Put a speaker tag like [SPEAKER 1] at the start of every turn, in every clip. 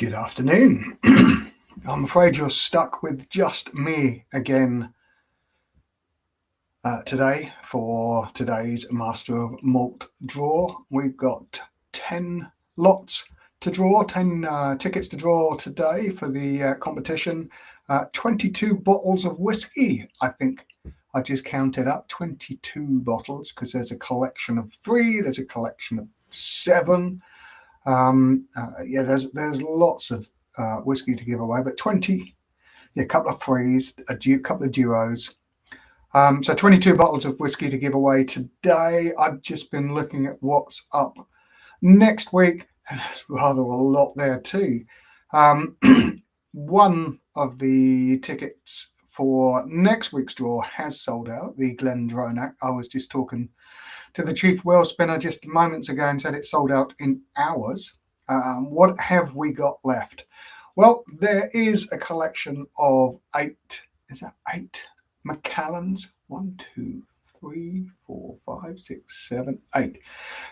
[SPEAKER 1] Good afternoon. I'm afraid you're stuck with just me again today for today's Master of Malt draw. We've got 10 lots to draw, 10 tickets to draw today for the competition. 22 bottles of whiskey, I think. I just counted up 22 bottles because there's a collection of 3, there's a collection of 7. There's lots of whiskey to give away, but 20, a couple of 3s, a couple of duos. So 22 bottles of whiskey to give away today. I've just been looking at what's up next week, and there's rather a lot there too. One of the tickets for next week's draw has sold out, the Glen Grant. I was just talking to the chief whale spinner just moments ago and said it sold out in hours. What have we got left? Well, there is a collection of 8. Is that 8 Macallans? 1, 2, 3, 4, 5, 6, 7, 8.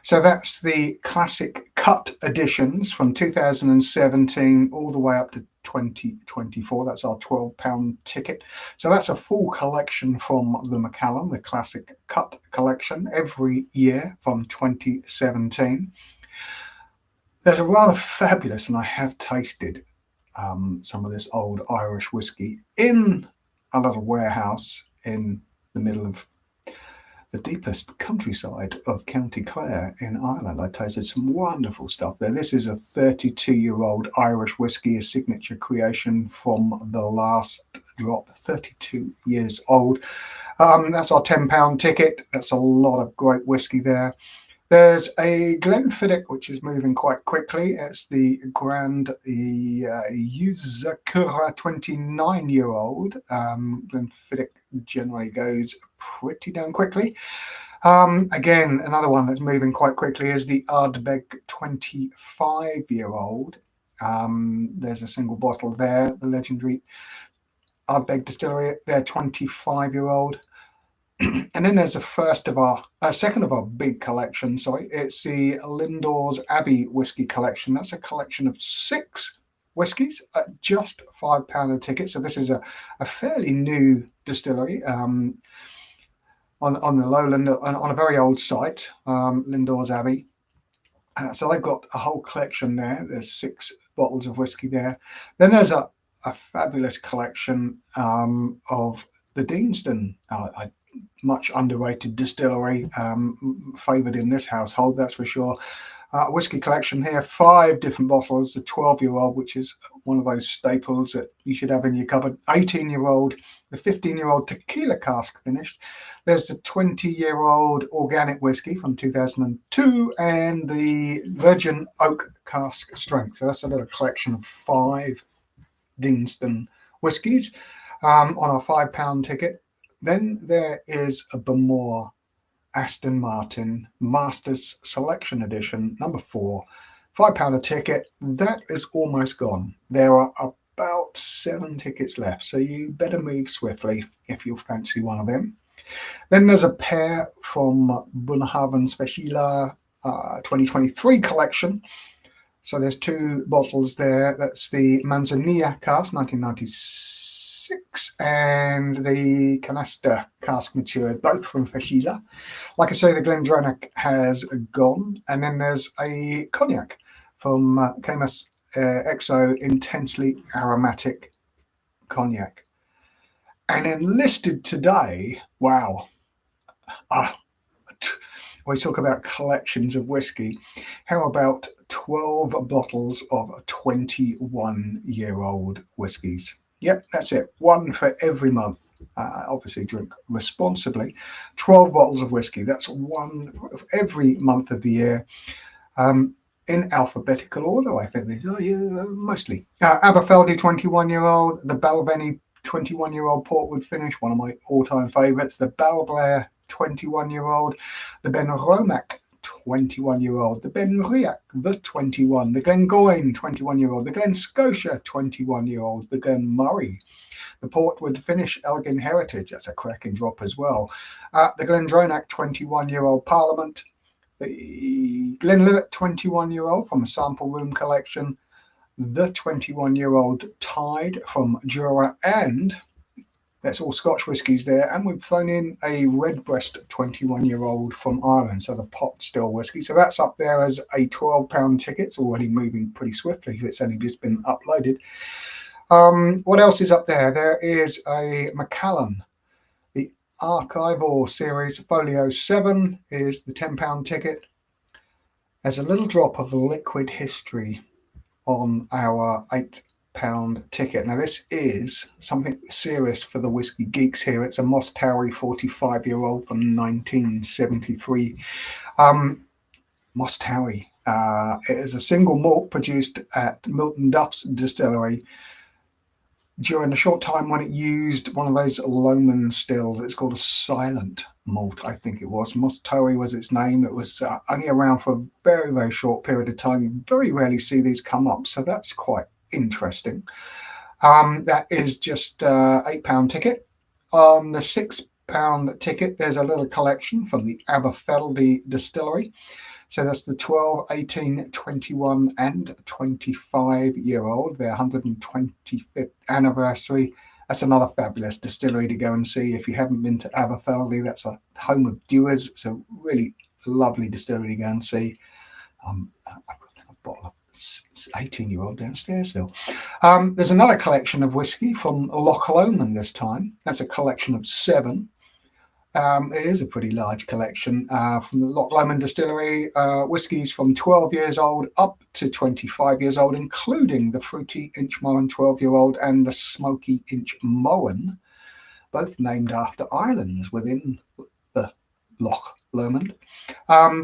[SPEAKER 1] So that's the classic cut editions from 2017 all the way up to 2024. That's our £12 ticket. So that's a full collection from the Macallan, the classic cut collection, every year from 2017. There's a rather fabulous, and I have tasted some of this old Irish whiskey in a little warehouse in the middle of the deepest countryside of County Clare in Ireland. I tasted some wonderful stuff there. This is a 32-year-old Irish whiskey, a signature creation from the last drop, 32 years old. That's our £10 ticket. That's a lot of great whiskey there. There's a Glenfiddich, which is moving quite quickly. It's the Yuzakura 29-year-old. Glenfiddich generally goes pretty damn quickly. Again, another one that's moving quite quickly is the Ardbeg 25-year-old. There's a single bottle there, the legendary Ardbeg distillery, their 25-year-old. And then there's second of our big collection. Sorry, it's the Lindor's Abbey whiskey collection. That's a collection of 6 whiskies at just £5 a ticket. So this is a fairly new distillery on the lowland, on a very old site, Lindor's Abbey. So they've got a whole collection there. There's 6 bottles of whiskey there. Then there's a fabulous collection of the Deanston, much underrated distillery, favoured in this household, that's for sure. Whiskey collection here, 5 different bottles. The 12-year-old, which is one of those staples that you should have in your cupboard. 18-year-old, the 15-year-old tequila cask finished. There's the 20-year-old organic whiskey from 2002 and the virgin oak cask strength. So that's a little collection of 5 Deanston whiskies on our £5 ticket. Then there is a Bamore Aston Martin Masters Selection Edition, number 4, £5 a ticket. That is almost gone. There are about 7 tickets left, so you better move swiftly if you fancy one of them. Then there's a pair from Bunnahabhain Special 2023 collection. So there's 2 bottles there. That's the Manzanilla cask, 1996. And the Canasta cask matured, both from Fashila. Like I say, the Glen Grant has gone. And then there's a cognac from Camus Exo Intensely Aromatic Cognac. And then listed today, wow. We talk about collections of whiskey. How about 12 bottles of 21-year-old whiskies? Yep, that's it. 1 for every month. Obviously, drink responsibly. 12 bottles of whiskey. That's 1 of every month of the year. In alphabetical order, I think these are, mostly. Aberfeldy 21-year-old. The Balvenie 21-year-old Portwood finish, one of my all-time favourites. The Balblair 21-year-old. The Benriach 21-year-old, the Benriach, the 21, the Glengoyne 21-year-old, the Glen Scotia 21-year-old, the Glen Murray, the Portwood finish Elgin Heritage, that's a cracking drop as well, the Glendronach 21-year-old Parliament, the Glenlivet 21-year-old from the Sample Room collection, the 21-year-old Tide from Jura, and that's all Scotch whiskies there. And we've thrown in a Redbreast 21-year-old from Ireland, so the pot still whiskey. So that's up there as a £12 ticket. It's already moving pretty swiftly. It's only just been uploaded. What else is up there? There is a Macallan. The Archival Series Folio 7 is the £10 ticket. There's a little drop of liquid history on our £8 ticket. Now this is something serious for the whiskey geeks here. It's a Moss Towery 45-year-old from 1973. Moss Towery. It is a single malt produced at Milton Duff's distillery during the short time when it used one of those Lomond stills. It's called a silent malt, I think it was. Moss Towery was its name. It was only around for a very, very short period of time. You very rarely see these come up, so that's quite interesting. That is just £8 ticket. On the £6 ticket, there's a little collection from the Aberfeldy distillery. So that's the 12, 18, 21 and 25-year-old, their 125th anniversary. That's another fabulous distillery to go and see. If you haven't been to Aberfeldy, that's a home of dewars. It's a really lovely distillery to go and see. I've got a bottle of 18-year-old downstairs still. There's another collection of whiskey from Loch Lomond this time. That's a collection of 7. It is a pretty large collection from the Loch Lomond distillery. Whiskies from 12 years old up to 25 years old, including the fruity Inchmowan 12-year-old and the smoky Inchmowan, both named after islands within the Loch Lomond.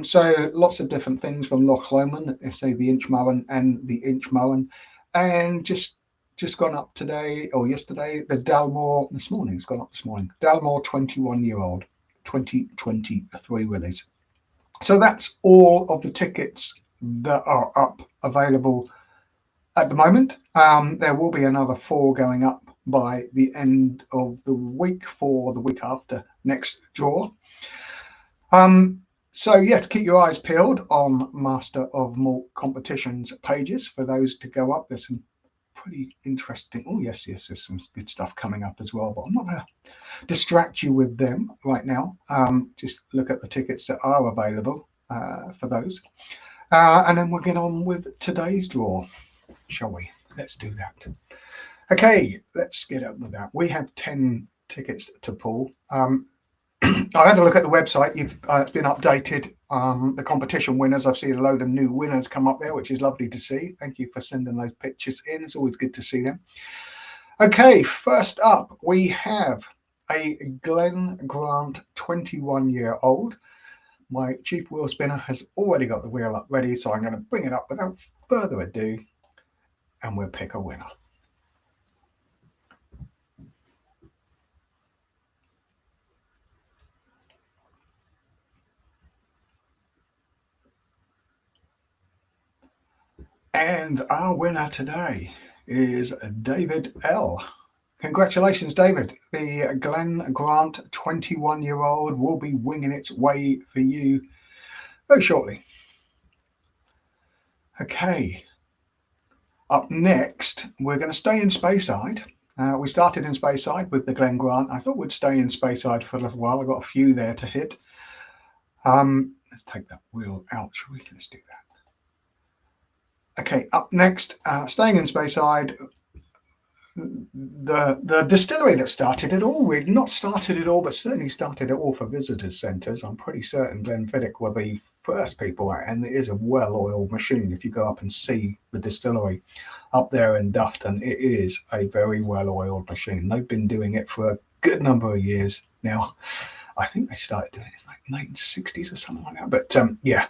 [SPEAKER 1] So lots of different things from Loch Lomond. They say the Inchmowan and the Inchmowan, and just gone up today or yesterday, the Dalmore, this morning, it's gone up this morning, Dalmore 21-year-old, 2023 release. So that's all of the tickets that are up available at the moment. There will be another 4 going up by the end of the week for the week after next draw. So yes, keep your eyes peeled on Master of Malt Competitions pages for those to go up. There's some pretty interesting, there's some good stuff coming up as well, but I'm not going to distract you with them right now. Just look at the tickets that are available for those, and then we'll get on with today's draw, shall we? Let's do that. Okay, let's get up with that. We have 10 tickets to pull. I had a look at the website. It's been updated. The competition winners, I've seen a load of new winners come up there, which is lovely to see. Thank you for sending those pictures in. It's always good to see them. Okay, first up, we have a Glen Grant 21-year-old. My chief wheel spinner has already got the wheel up ready, so I'm going to bring it up without further ado, and we'll pick a winner. And our winner today is David L. Congratulations, David. The Glen Grant 21-year-old will be winging its way for you very shortly. Okay. Up next, we're going to stay in Speyside. We started in Speyside with the Glen Grant. I thought we'd stay in Speyside for a little while. I've got a few there to hit. Let's take that wheel out, shall we? Let's do that. Okay, up next, staying in Speyside, the distillery that started it all, really not started it all, but certainly started it all for visitors centres. I'm pretty certain Glenfiddich were the first people, and it is a well-oiled machine. If you go up and see the distillery up there in Dufton, it is a very well-oiled machine. They've been doing it for a good number of years now. I think they started doing it in like 1960s or something like that. But yeah,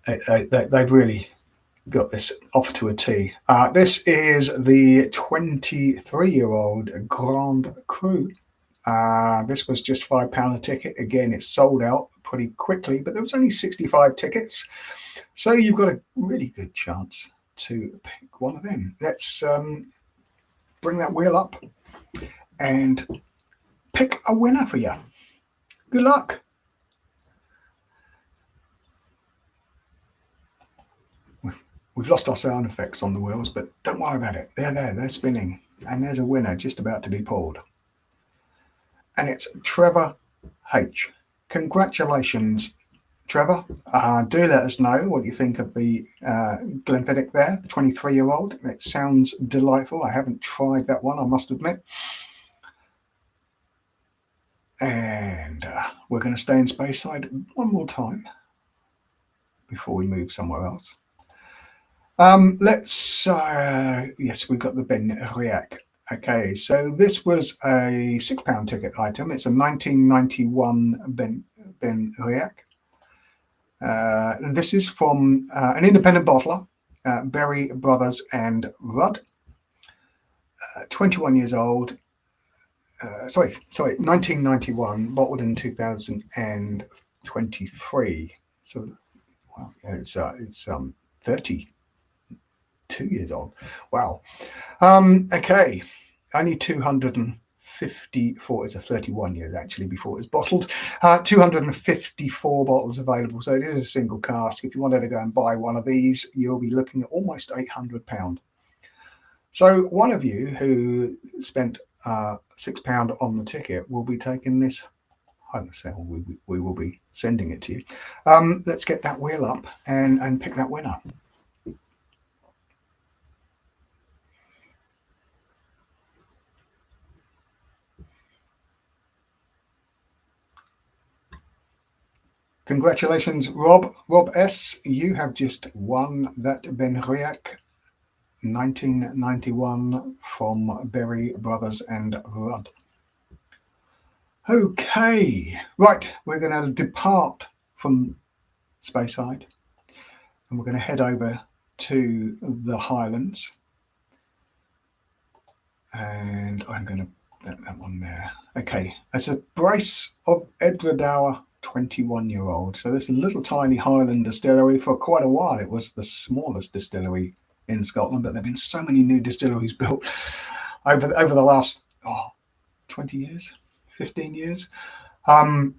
[SPEAKER 1] they've really got this off to a T. This is the 23-year-old Grand Cru. This was just £5 a ticket. Again, it sold out pretty quickly, but there was only 65 tickets. So you've got a really good chance to pick one of them. Let's bring that wheel up and pick a winner for you. Good luck. We've lost our sound effects on the wheels, but don't worry about it. They're there, they're spinning. And there's a winner just about to be pulled. And it's Trevor H. Congratulations, Trevor. Do let us know what you think of the Glenfiddich there, the 23-year-old. It sounds delightful. I haven't tried that one, I must admit. And we're going to stay in Speyside one more time before we move somewhere else. Yes, we've got the Benriach. Okay, so this was a £6 ticket item. It's a 1991 Benriach. This is from an independent bottler, Berry Brothers and Rudd. 21 years old. 1991, bottled in 2023. So, well, yeah, it's 32 years old. Wow. Okay, only 254. It's a 31 years actually before it was bottled. 254 bottles available. So it is a single cask. If you wanted to go and buy one of these, you'll be looking at almost £800. So one of you who spent £6 on the ticket will be taking this home. So we will be sending it to you. Let's get that wheel up and pick that winner. Congratulations, Rob. Rob S. You have just won that Benriach 1991 from Berry Brothers and Rudd. Okay, right, we're going to depart from Speyside and we're going to head over to the Highlands. And I'm going to put that one there. Okay, that's a brace of Edradour 21-year-old. So this little tiny Highland distillery, for quite a while it was the smallest distillery in Scotland, but there have been so many new distilleries built over the last 20 years, 15 years, that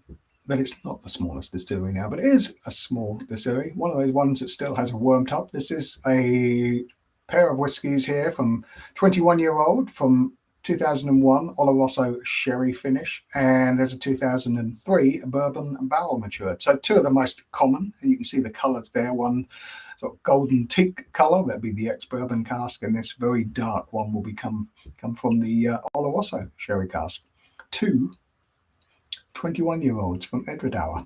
[SPEAKER 1] it's not the smallest distillery now, but it is a small distillery, one of those ones that still has a worm top. This is a pair of whiskies here from 21-year-old from 2001 Oloroso sherry finish, and there's a 2003 bourbon barrel matured. So two of the most common, and you can see the colours there. One sort of golden teak colour, that'd be the ex-bourbon cask, and this very dark one will come from the Oloroso sherry cask. Two 21-year-olds from Edradour,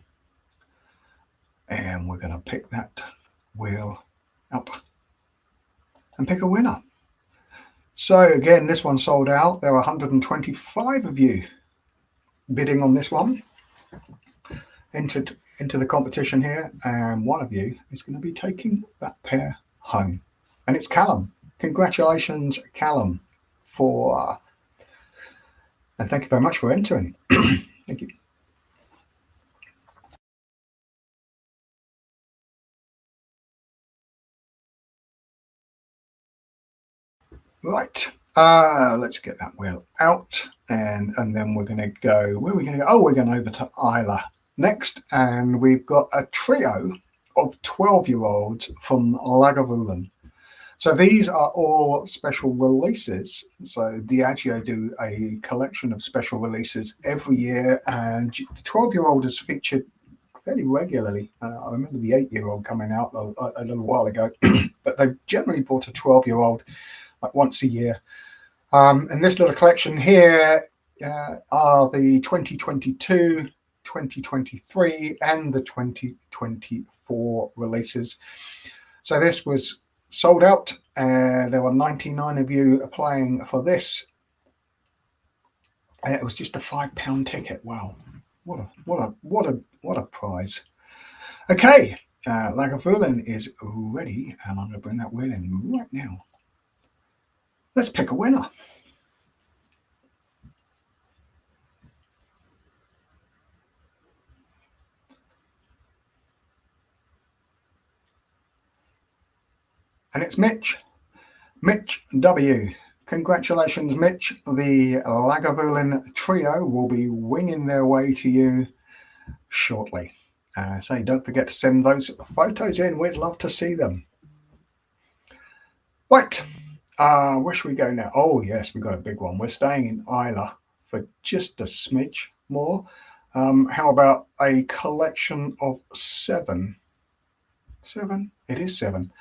[SPEAKER 1] and we're going to pick that wheel up and pick a winner. So again, this one sold out. There are 125 of you bidding on this one, entered into the competition here, and one of you is going to be taking that pair home, and it's Callum. Congratulations, Callum, and thank you very much for entering. Thank you. Right, let's get that wheel out, and then we're going to go. Where are we going to go? Oh, we're going over to Islay next, and we've got a trio of 12-year-olds from Lagavulin. So these are all special releases. So Diageo do a collection of special releases every year, and the 12-year-old is featured fairly regularly. I remember the 8-year-old coming out a little while ago, but they've generally bought a 12-year-old like once a year. And this little collection here are the 2022, 2023, and the 2024 releases. So this was sold out. There were 99 of you applying for this. It was just a £5 ticket. Wow, what a prize! Okay, Lagavulin is ready, and I'm going to bring that wheel in right now. Let's pick a winner. And it's Mitch W. Congratulations, Mitch. The Lagavulin trio will be winging their way to you shortly. So don't forget to send those photos in. We'd love to see them. Right, where should we go now? Oh yes, we've got a big one. We're staying in Islay for just a smidge more. How about a collection of seven? Seven? It is seven.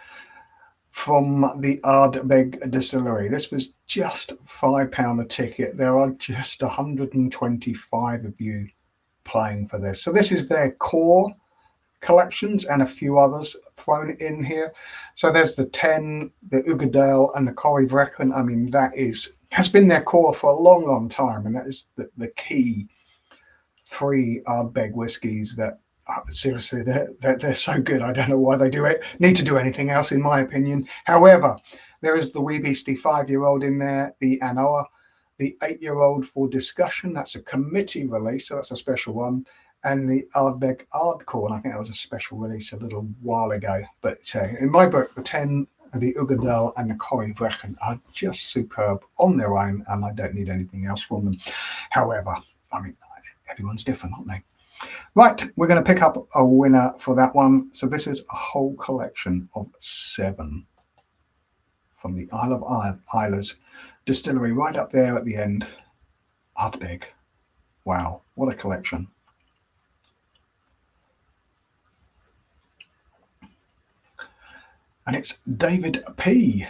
[SPEAKER 1] From the Ardbeg distillery. This was just £5 a ticket. There are just 125 of you playing for this. So this is their core collections and a few others thrown in here. So there's the 10, the Ugadale and the Corryvreckan. I mean, has been their core for a long, long time. And that is the key three Ardbeg whiskies that seriously, they're so good. I don't know why they do it. Need to do anything else, in my opinion. However, there is the Wee Beastie 5-year-old in there, the Anoa, the 8-year-old for discussion. That's a committee release, so that's a special one. And the Ardbeg Ardcorn, I think that was a special release a little while ago. But in my book, the 10, the Ugadale and the Corryvreckan are just superb on their own, and I don't need anything else from them. However, I mean, everyone's different, aren't they? Right, we're going to pick up a winner for that one. So this is a whole collection of 7 from the Isle of Isla's distillery, right up there at the end, Ardbeg. Wow, what a collection. And it's David P.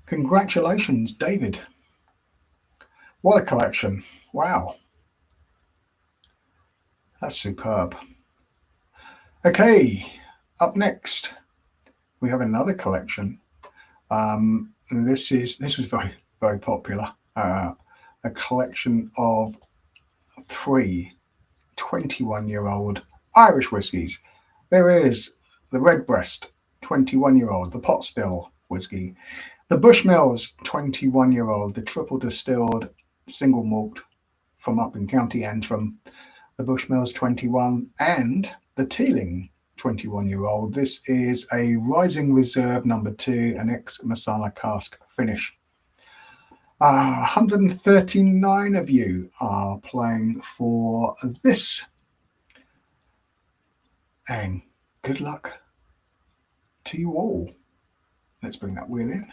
[SPEAKER 1] Congratulations, David. What a collection. Wow. That's superb. Okay, up next, we have another collection. This was very, very popular. A collection of 3 21-year-old Irish whiskies. There is the Redbreast 21-year-old, the Pot Still whiskey, the Bushmills 21-year-old, the triple distilled single malt from up in County Antrim, the Bushmills 21, and the Teeling 21-year-old. This is a Rising Reserve number 2, an ex-Masala cask finish. 139 of you are playing for this. And good luck to you all. Let's bring that wheel in.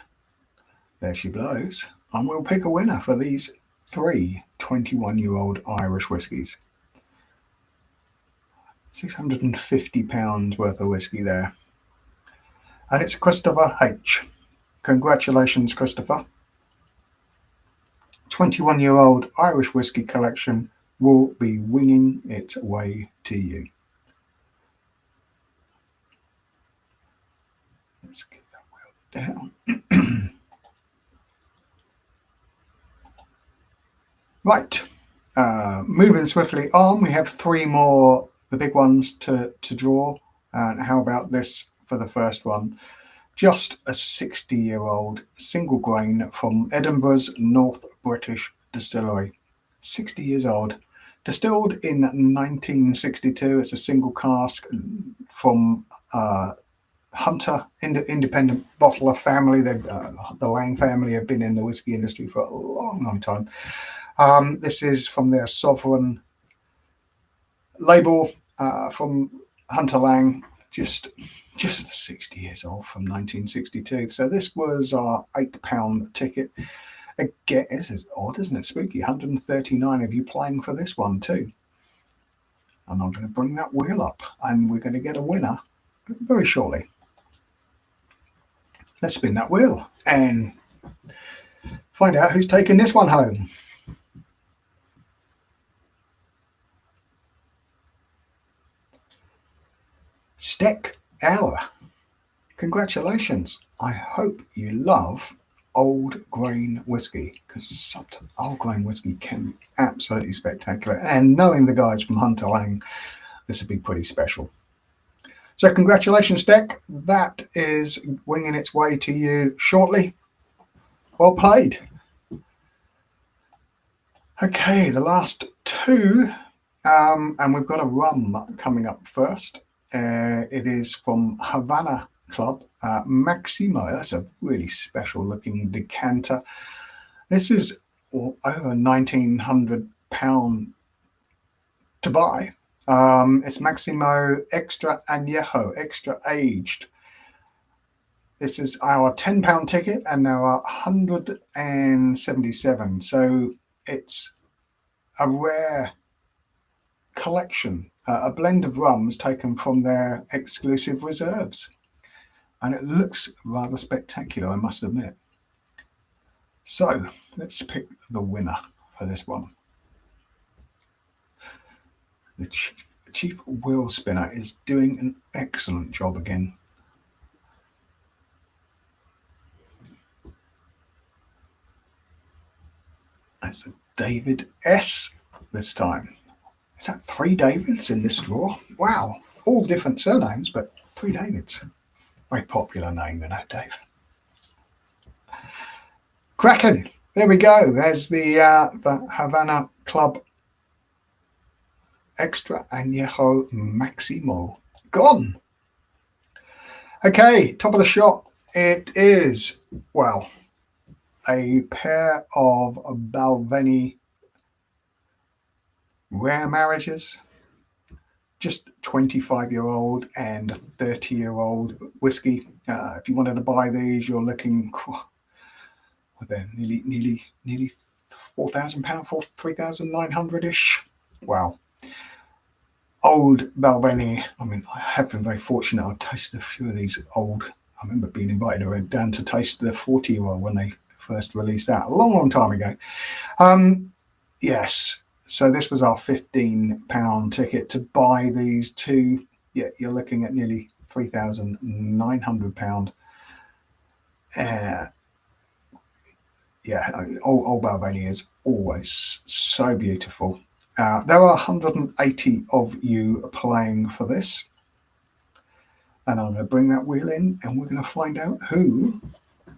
[SPEAKER 1] There she blows. And we'll pick a winner for these 3 21-year-old Irish whiskies. £650 worth of whiskey there. And it's Christopher H. Congratulations, Christopher. 21-year-old Irish whiskey collection will be winging its way to you. Let's get that wheel down. Right, moving swiftly on, we have 3 more, the big ones to draw. And how about this for the first one? Just a 60-year-old single grain from Edinburgh's North British distillery. 60 years old. Distilled in 1962. It's a single cask from Hunter, independent bottler family. The Lang family have been in the whiskey industry for a long, long time. This is from their Sovereign label from Hunter Lang, just 60 years old, from 1962. So this was our £8 ticket. Again, this is odd, isn't it? Spooky. 139 of you playing for this one too. And I'm going to bring that wheel up, and we're going to get a winner very shortly. Let's spin that wheel and find out who's taking this one home. Steck L. Congratulations. I hope you love old grain whiskey, because sometimes old grain whiskey can be absolutely spectacular. And knowing the guys from Hunter Lang, this would be pretty special. So congratulations, Steck. That is winging its way to you shortly. Well played. Okay, the last 2, and we've got a rum coming up first. It is from Havana Club Máximo. That's a really special looking decanter. This is over £1,900 to buy. It's Máximo Extra Añejo, extra aged. This is our £10 ticket and now 177. So it's a rare collection, a blend of rums taken from their exclusive reserves. And it looks rather spectacular, I must admit. So let's pick the winner for this one. The chief wheel spinner is doing an excellent job again. That's a David S this time. Is that 3 Davids in this draw? Wow, all different surnames, but 3 Davids. Very popular name, you know, Dave. Cracking. There we go. There's the Havana Club Extra Añejo Máximo. Gone. Okay, top of the shop. It is, well, a pair of Balvenie rare marriages. Just 25-year-old and 30-year-old whiskey. If you wanted to buy these, you're looking nearly £4,000, £3,900-ish. Wow. Old Balvenie. I mean, I have been very fortunate. I've tasted a few of these old. I remember being invited down to taste the 40-year-old when they first released that a long time ago. Yes. So this was our £15 ticket to buy these two. Yeah, you're looking at nearly £3,900. Yeah, old Balvenie is always so beautiful. There are 180 of you playing for this. And I'm going to bring that wheel in and we're going to find out who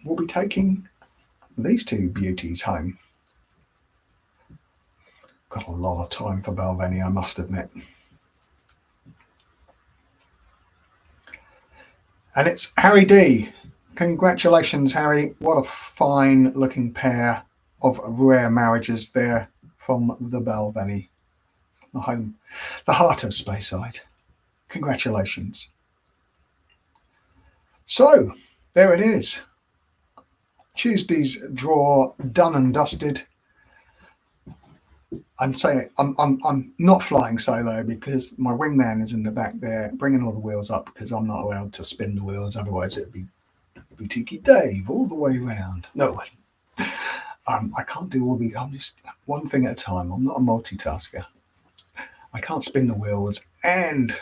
[SPEAKER 1] will be taking these two beauties home. Got a lot of time for Balvenie, I must admit. And it's Harry D. Congratulations, Harry. What a fine looking pair of rare marriages there from the Balvenie, the home, the heart of Speyside. Congratulations. So there it is. Tuesday's draw done and dusted. I'm saying I'm not flying solo because my wingman is in the back there bringing all the wheels up because I'm not allowed to spin the wheels, otherwise it'd be Boutique Dave all the way around. No, I can't do all these. I'm just one thing at a time. I'm not a multitasker. I can't spin the wheels and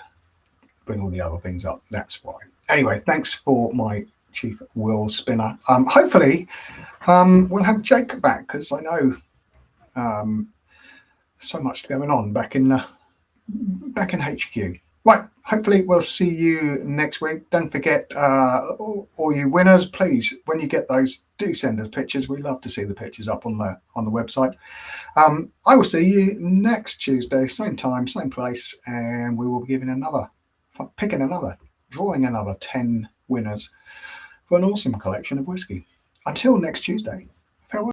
[SPEAKER 1] bring all the other things up. That's why. Anyway, thanks for my chief wheel spinner. Hopefully, we'll have Jake back because I know so much going on back in HQ. Right, hopefully we'll see you next week. Don't forget, all you winners, please, when you get those, do send us pictures. We love to see the pictures up on the website. I will see you next Tuesday, same time, same place, and we will be drawing another 10 winners for an awesome collection of whiskey. Until next Tuesday.